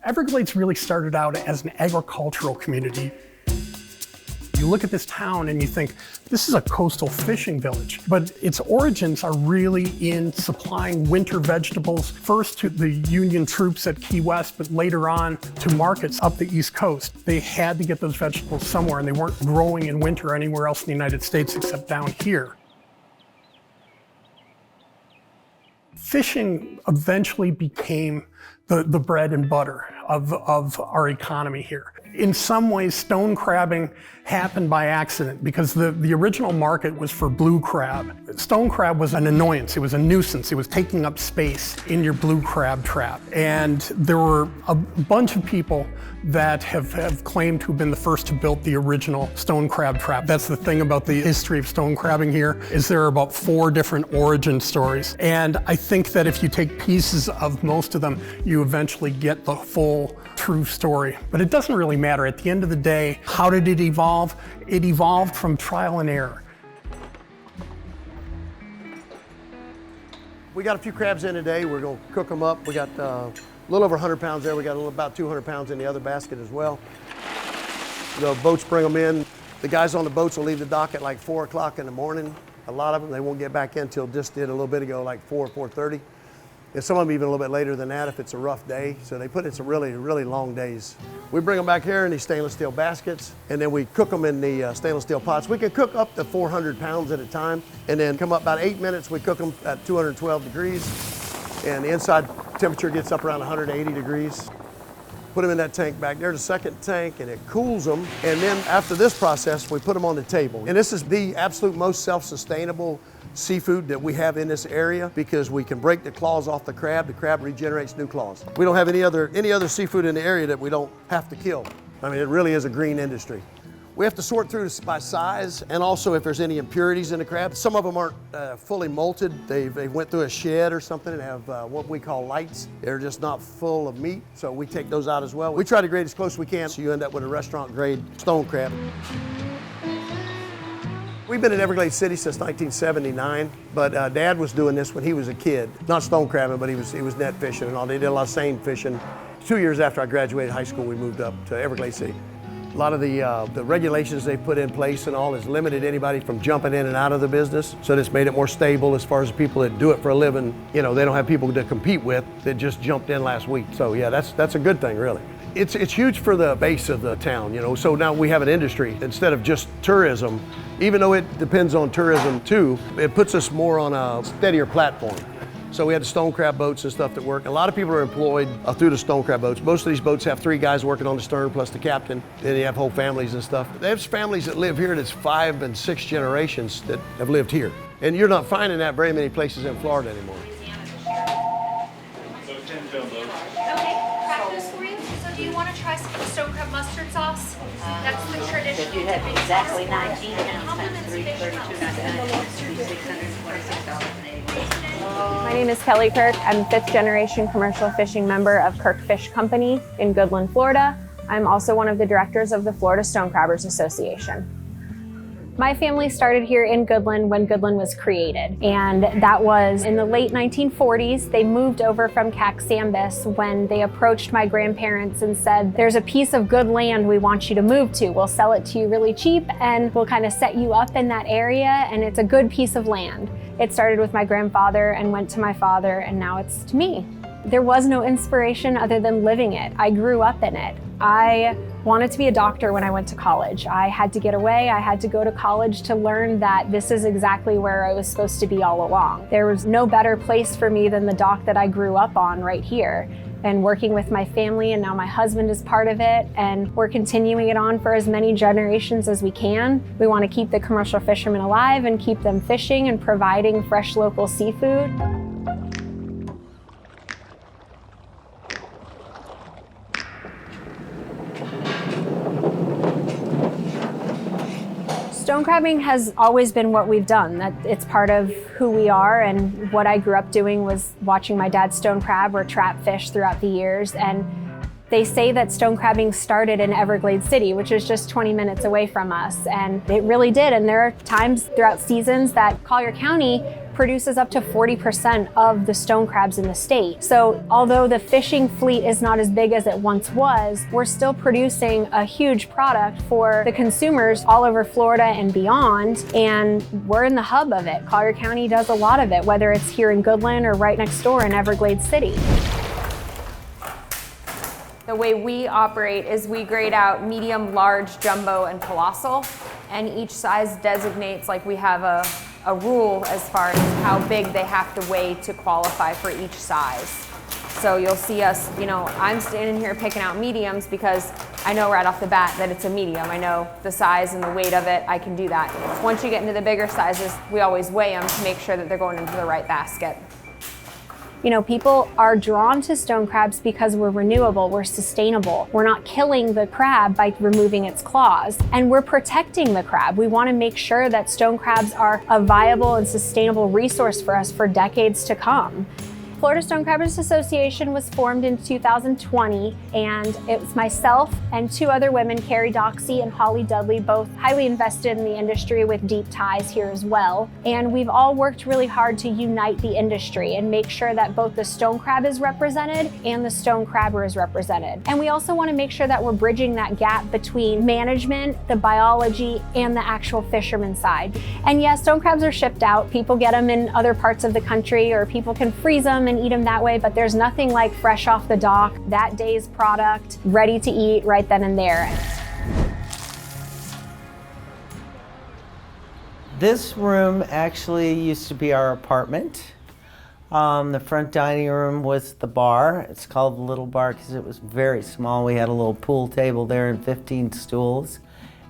Everglades really started out as an agricultural community. You look at this town and you think, this is a coastal fishing village, but its origins are really in supplying winter vegetables, first to the Union troops at Key West, but later on to markets up the East Coast. They had to get those vegetables somewhere, and they weren't growing in winter anywhere else in the United States except down here. Fishing eventually became the bread and butter of our economy here. In some ways, stone crabbing happened by accident because the original market was for blue crab. Stone crab was an annoyance, it was a nuisance, it was taking up space in your blue crab trap. And there were a bunch of people that have claimed to have been the first to build the original stone crab trap. That's the thing about the history of stone crabbing here, is there are about 4 different origin stories. And I think that if you take pieces of most of them, you eventually get the full true story. But it doesn't really matter. At the end of the day, how did it evolve? It evolved from trial and error. We got a few crabs in today. We're going to cook them up. We got a little over 100 pounds there. We got about 200 pounds in the other basket as well. The boats bring them in. The guys on the boats will leave the dock at like 4 o'clock in the morning. A lot of them, they won't get back in until just did a little bit ago, like 4:30. And some of them even a little bit later than that if it's a rough day. So they put in some really, really long days. We bring them back here in these stainless steel baskets, and then we cook them in the stainless steel pots. We can cook up to 400 pounds at a time, and then come up about 8 minutes, we cook them at 212 degrees, and the inside temperature gets up around 180 degrees. Put them in that tank back there, the second tank, and it cools them. And then after this process, we put them on the table. And this is the absolute most self-sustainable seafood that we have in this area because we can break the claws off the crab regenerates new claws. We don't have any other seafood in the area that we don't have to kill. I mean, it really is a green industry. We have to sort through this by size, and also if there's any impurities in the crab. Some of them aren't fully molted. They went through a shed or something and have what we call lights. They're just not full of meat, so we take those out as well. We try to grade as close as we can, so you end up with a restaurant grade stone crab. We've been in Everglades City since 1979, but Dad was doing this when he was a kid. Not stone crabbing, but he was net fishing and all. They did a lot of seine fishing. 2 years after I graduated high school, we moved up to Everglades City. A lot of the regulations they put in place and all has limited anybody from jumping in and out of the business. So this made it more stable as far as the people that do it for a living. You know, they don't have people to compete with that just jumped in last week. So yeah, that's a good thing, really. It's huge for the base of the town, you know, so now we have an industry instead of just tourism. Even though it depends on tourism too, it puts us more on a steadier platform. So we had the stone crab boats and stuff that work. A lot of people are employed through the stone crab boats. Most of these boats have 3 guys working on the stern plus the captain. Then you have whole families and stuff. There's families that live here that's 5 and 6 generations that have lived here. And you're not finding that very many places in Florida anymore. Do you want to try some stone crab mustard sauce? That's the traditional. If you have exactly 19 pounds times 332, $626.80. My name is Kelly Kirk. I'm 5th generation commercial fishing member of Kirk Fish Company in Goodland, Florida. I'm also one of the directors of the Florida Stone Crabbers Association. My family started here in Goodland when Goodland was created, and that was in the late 1940s. They moved over from Caxambus when they approached my grandparents and said, there's a piece of good land we want you to move to. We'll sell it to you really cheap and we'll kind of set you up in that area, and it's a good piece of land. It started with my grandfather and went to my father, and now it's to me. There was no inspiration other than living it. I grew up in it. I wanted to be a doctor when I went to college. I had to get away. I had to go to college to learn that this is exactly where I was supposed to be all along. There was no better place for me than the dock that I grew up on right here. And working with my family, and now my husband is part of it, and we're continuing it on for as many generations as we can. We want to keep the commercial fishermen alive and keep them fishing and providing fresh local seafood. Stone crabbing has always been what we've done. That it's part of who we are, and what I grew up doing was watching my dad stone crab or trap fish throughout the years. And they say that stone crabbing started in Everglades City, which is just 20 minutes away from us, and it really did. And there are times throughout seasons that Collier County produces up to 40% of the stone crabs in the state. So although the fishing fleet is not as big as it once was, we're still producing a huge product for the consumers all over Florida and beyond, and we're in the hub of it. Collier County does a lot of it, whether it's here in Goodland or right next door in Everglades City. The way we operate is we grade out medium, large, jumbo, and colossal, and each size designates, like we have a rule as far as how big they have to weigh to qualify for each size. So you'll see us, I'm standing here picking out mediums because I know right off the bat that it's a medium. I know the size and the weight of it, I can do that. Once you get into the bigger sizes, we always weigh them to make sure that they're going into the right basket. People are drawn to stone crabs because we're renewable, we're sustainable. We're not killing the crab by removing its claws, and we're protecting the crab. We want to make sure that stone crabs are a viable and sustainable resource for us for decades to come. Florida Stone Crabbers Association was formed in 2020, and it was myself and two other women, Carrie Doxey and Holly Dudley, both highly invested in the industry with deep ties here as well. And we've all worked really hard to unite the industry and make sure that both the stone crab is represented and the stone crabber is represented. And we also want to make sure that we're bridging that gap between management, the biology, and the actual fisherman side. And yes, stone crabs are shipped out. People get them in other parts of the country, or people can freeze them and eat them that way, but there's nothing like fresh off the dock, that day's product, ready to eat right then and there. This room actually used to be our apartment. The front dining room was the bar. It's called the Little Bar because it was very small. We had a little pool table there and 15 stools.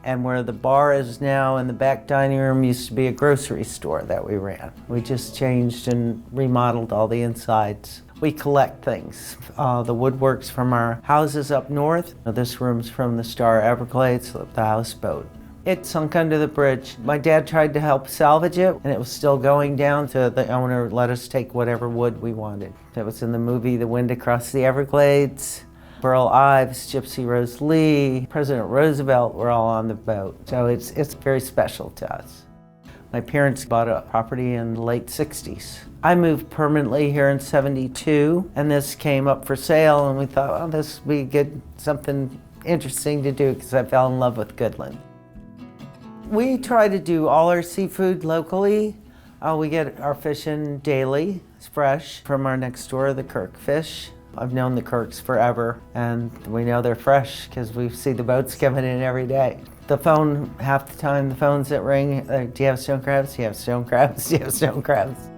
And where the bar is now in the back dining room used to be a grocery store that we ran. We just changed and remodeled all the insides. We collect things. The woodworks from our houses up north. This room's from the Star Everglades, the houseboat. It sunk under the bridge. My dad tried to help salvage it, and it was still going down, so the owner let us take whatever wood we wanted. It was in the movie The Wind Across the Everglades. Burl Ives, Gypsy Rose Lee, President Roosevelt were all on the boat. So it's very special to us. My parents bought a property in the late 60s. I moved permanently here in 72, and this came up for sale, and we thought, oh, this would be good, something interesting to do, because I fell in love with Goodland. We try to do all our seafood locally. We get our fish in daily. It's fresh from our next door, the Kirk Fish. I've known the Kirks forever, and we know they're fresh because we see the boats coming in every day. The phone, half the time, the phones that ring, do you have stone crabs? Do you have stone crabs? Do you have stone crabs?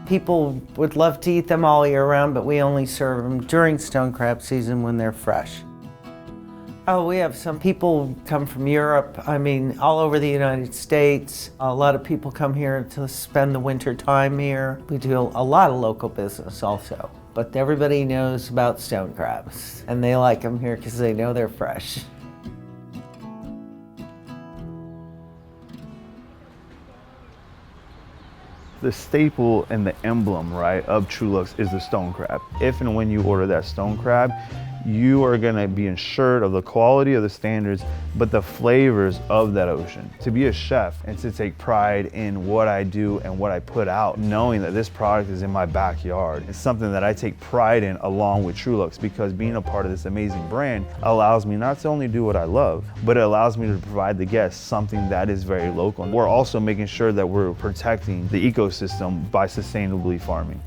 People would love to eat them all year round, but we only serve them during stone crab season when they're fresh. Oh, we have some people come from Europe, all over the United States. A lot of people come here to spend the winter time here. We do a lot of local business also. But everybody knows about stone crabs, and they like them here because they know they're fresh. The staple and the emblem, right, of Truluck's is the stone crab. If and when you order that stone crab, you are gonna be assured of the quality of the standards, but the flavors of that ocean. To be a chef and to take pride in what I do and what I put out, knowing that this product is in my backyard, is something that I take pride in along with Truluck's, because being a part of this amazing brand allows me not to only do what I love, but it allows me to provide the guests something that is very local. We're also making sure that we're protecting the ecosystem by sustainably farming.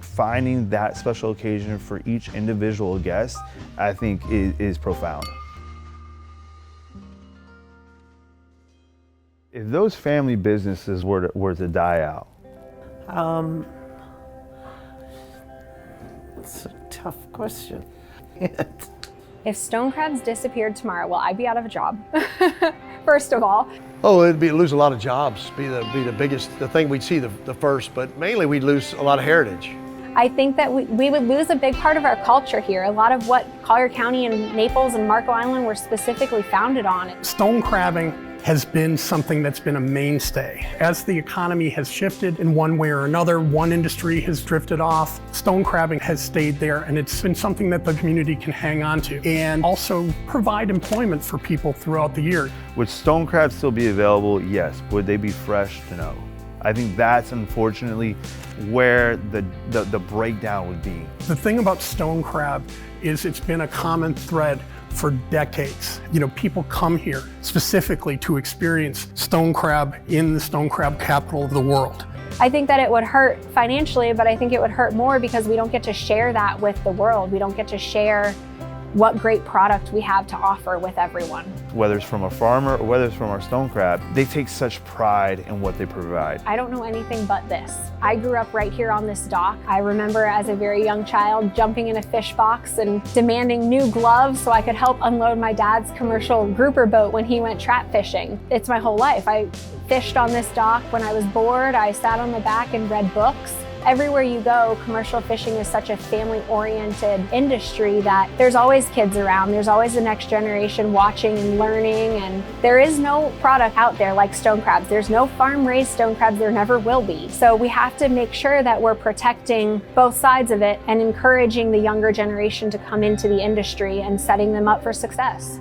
Finding that special occasion for each individual guest, I think is profound. If those family businesses were to die out? It's a tough question. If stone crabs disappeared tomorrow, well, I'd be out of a job, first of all. Oh, it'd be lose a lot of jobs, be the biggest, the thing we'd see the first, but mainly we'd lose a lot of heritage. I think that we would lose a big part of our culture here. A lot of what Collier County and Naples and Marco Island were specifically founded on. Stone crabbing has been something that's been a mainstay. As the economy has shifted in one way or another, one industry has drifted off, stone crabbing has stayed there, and it's been something that the community can hang on to and also provide employment for people throughout the year. Would stone crabs still be available? Yes. Would they be fresh? No. I think that's unfortunately where the breakdown would be. The thing about stone crab is it's been a common thread for decades. You know, people come here specifically to experience stone crab in the stone crab capital of the world. I think that it would hurt financially, but I think it would hurt more because we don't get to share that with the world. We don't get to share what great product we have to offer with everyone. Whether it's from a farmer or whether it's from our stone crab, they take such pride in what they provide. I don't know anything but this. I grew up right here on this dock. I remember as a very young child jumping in a fish box and demanding new gloves so I could help unload my dad's commercial grouper boat when he went trap fishing. It's my whole life. I fished on this dock when I was bored. I sat on the back and read books. Everywhere you go, commercial fishing is such a family-oriented industry that there's always kids around. There's always the next generation watching and learning, and there is no product out there like stone crabs. There's no farm-raised stone crabs. There never will be. So we have to make sure that we're protecting both sides of it and encouraging the younger generation to come into the industry and setting them up for success.